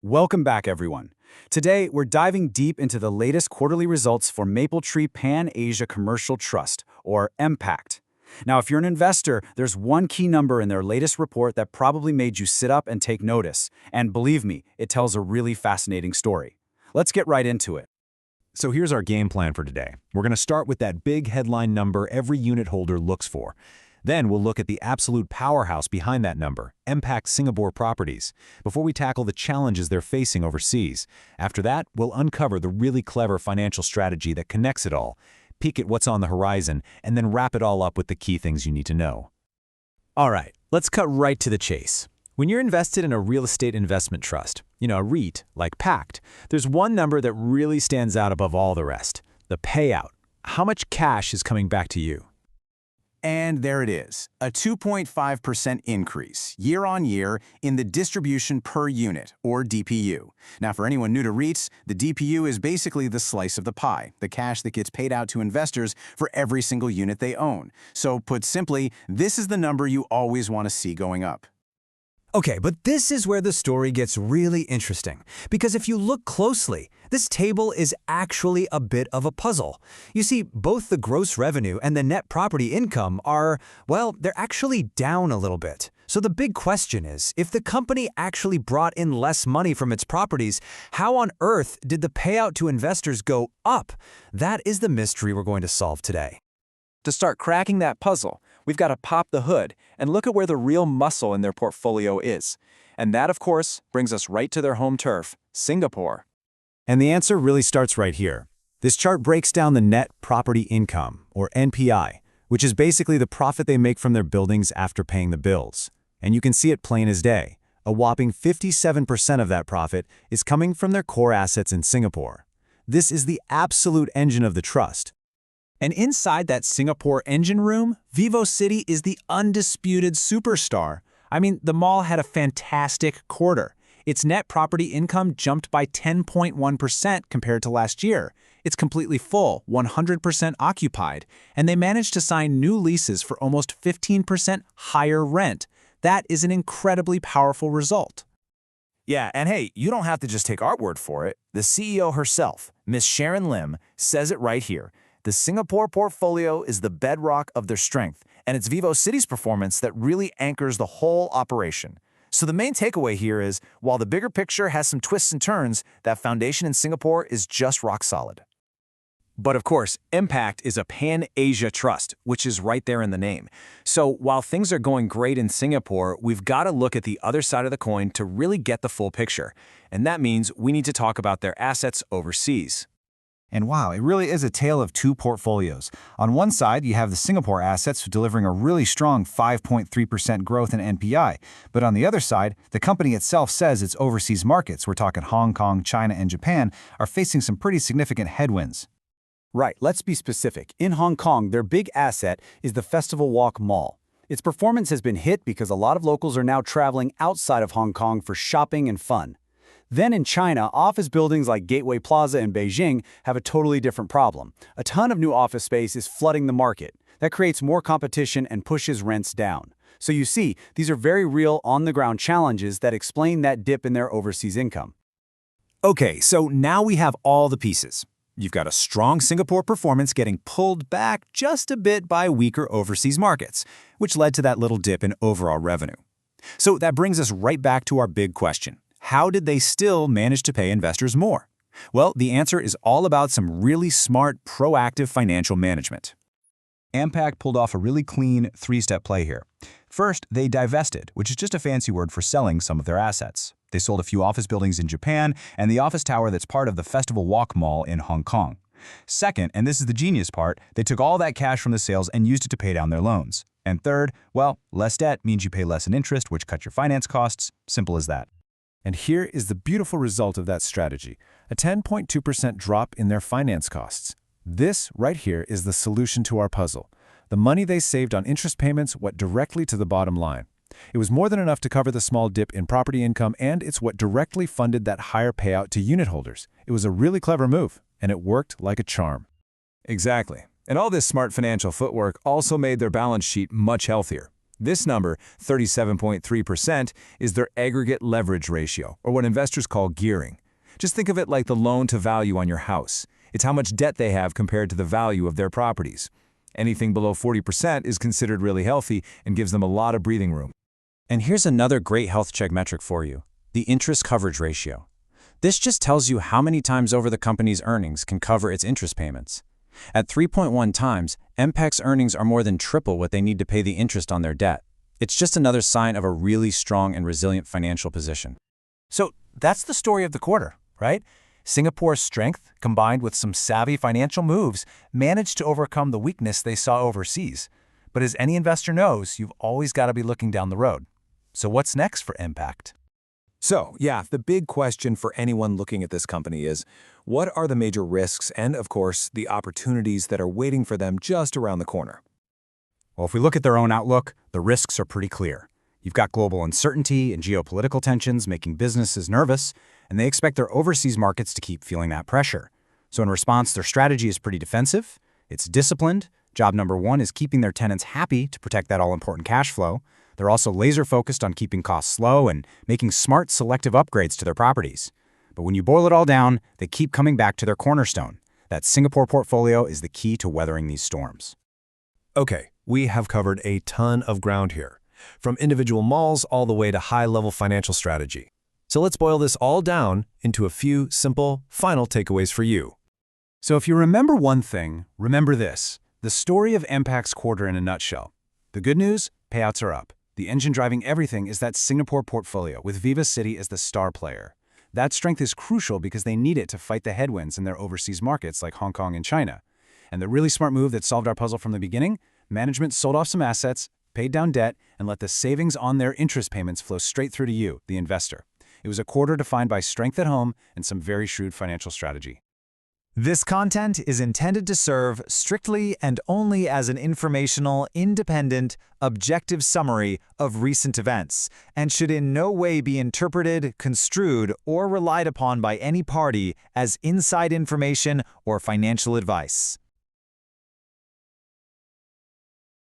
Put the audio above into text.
Welcome back, everyone. Today, we're diving deep into the latest quarterly results for Mapletree Pan-Asia Commercial Trust, or MPACT. Now, if you're an investor, there's one key number in their latest report that probably made you sit up and take notice. And believe me, it tells a really fascinating story. Let's get right into it. So here's our game plan for today. We're going to start with that big headline number every unit holder looks for. Then we'll look at the absolute powerhouse behind that number, MPACT Singapore Properties, before we tackle the challenges they're facing overseas. After that, we'll uncover the really clever financial strategy that connects it all, peek at what's on the horizon, and then wrap it all up with the key things you need to know. All right, let's cut right to the chase. When you're invested in a real estate investment trust, a REIT like PACT, there's one number that really stands out above all the rest: the payout. How much cash is coming back to you? And there it is, a 2.5% increase year on year in the distribution per unit, or DPU. Now, for anyone new to REITs, the DPU is basically the slice of the pie, the cash that gets paid out to investors for every single unit they own. So, put simply, this is the number you always want to see going up. Okay, but this is where the story gets really interesting, because if you look closely, this table is actually a bit of a puzzle. You see, both the gross revenue and the net property income are, well, they're actually down a little bit. So the big question is, if the company actually brought in less money from its properties, how on earth did the payout to investors go up? That is the mystery we're going to solve today. To start cracking that puzzle, we've got to pop the hood and look at where the real muscle in their portfolio is. And that, of course, brings us right to their home turf, Singapore. And the answer really starts right here. This chart breaks down the net property income, or NPI, which is basically the profit they make from their buildings after paying the bills. And you can see it plain as day. A whopping 57% of that profit is coming from their core assets in Singapore. This is the absolute engine of the trust. And inside that Singapore engine room, VivoCity is the undisputed superstar. I mean, the mall had a fantastic quarter. Its net property income jumped by 10.1% compared to last year. It's completely full, 100% occupied, and they managed to sign new leases for almost 15% higher rent. That is an incredibly powerful result. Yeah, and hey, you don't have to just take our word for it. The CEO herself, Miss Sharon Lim, says it right here. The Singapore portfolio is the bedrock of their strength, and it's VivoCity's performance that really anchors the whole operation. So the main takeaway here is, while the bigger picture has some twists and turns, that foundation in Singapore is just rock solid. But of course, MPACT is a Pan-Asia trust, which is right there in the name. So while things are going great in Singapore, we've got to look at the other side of the coin to really get the full picture. And that means we need to talk about their assets overseas. And wow, it really is a tale of two portfolios. On one side, you have the Singapore assets delivering a really strong 5.3% growth in NPI. But on the other side, the company itself says its overseas markets, we're talking Hong Kong, China, and Japan, are facing some pretty significant headwinds. Right, let's be specific. In Hong Kong, their big asset is the Festival Walk Mall. Its performance has been hit because a lot of locals are now traveling outside of Hong Kong for shopping and fun. Then in China, office buildings like Gateway Plaza in Beijing have a totally different problem. A ton of new office space is flooding the market. That creates more competition and pushes rents down. So you see, these are very real on-the-ground challenges that explain that dip in their overseas income. Okay, so now we have all the pieces. You've got a strong Singapore performance getting pulled back just a bit by weaker overseas markets, which led to that little dip in overall revenue. So that brings us right back to our big question. How did they still manage to pay investors more? Well, the answer is all about some really smart, proactive financial management. MPACT pulled off a really clean three-step play here. First, they divested, which is just a fancy word for selling some of their assets. They sold a few office buildings in Japan and the office tower that's part of the Festival Walk Mall in Hong Kong. Second, and this is the genius part, they took all that cash from the sales and used it to pay down their loans. And third, well, less debt means you pay less in interest, which cut your finance costs. Simple as that. And here is the beautiful result of that strategy, a 10.2% drop in their finance costs. This right here is the solution to our puzzle. The money they saved on interest payments went directly to the bottom line. It was more than enough to cover the small dip in property income, and it's what directly funded that higher payout to unit holders. It was a really clever move, and it worked like a charm. Exactly. And all this smart financial footwork also made their balance sheet much healthier. This number, 37.3%, is their aggregate leverage ratio, or what investors call gearing. Just think of it like the loan to value on your house. It's how much debt they have compared to the value of their properties. Anything below 40% is considered really healthy and gives them a lot of breathing room. And here's another great health check metric for you, the interest coverage ratio. This just tells you how many times over the company's earnings can cover its interest payments. At 3.1 times, MPACT's earnings are more than triple what they need to pay the interest on their debt. It's just another sign of a really strong and resilient financial position. So that's the story of the quarter, right? Singapore's strength, combined with some savvy financial moves, managed to overcome the weakness they saw overseas. But as any investor knows, you've always got to be looking down the road. So what's next for MPACT? So, yeah, the big question for anyone looking at this company is, what are the major risks and, of course, the opportunities that are waiting for them just around the corner? Well, if we look at their own outlook, the risks are pretty clear. You've got global uncertainty and geopolitical tensions making businesses nervous, and they expect their overseas markets to keep feeling that pressure. So in response, their strategy is pretty defensive. It's disciplined. Job number one is keeping their tenants happy to protect that all-important cash flow. They're also laser-focused on keeping costs low and making smart, selective upgrades to their properties. But when you boil it all down, they keep coming back to their cornerstone. That Singapore portfolio is the key to weathering these storms. Okay, we have covered a ton of ground here, from individual malls all the way to high-level financial strategy. So let's boil this all down into a few simple, final takeaways for you. So if you remember one thing, remember this: the story of MPACT's quarter in a nutshell. The good news? Payouts are up. The engine driving everything is that Singapore portfolio, with Viva City as the star player. That strength is crucial because they need it to fight the headwinds in their overseas markets like Hong Kong and China. And the really smart move that solved our puzzle from the beginning? Management sold off some assets, paid down debt, and let the savings on their interest payments flow straight through to you, the investor. It was a quarter defined by strength at home and some very shrewd financial strategy. This content is intended to serve strictly and only as an informational, independent, objective summary of recent events, and should in no way be interpreted, construed, or relied upon by any party as inside information or financial advice.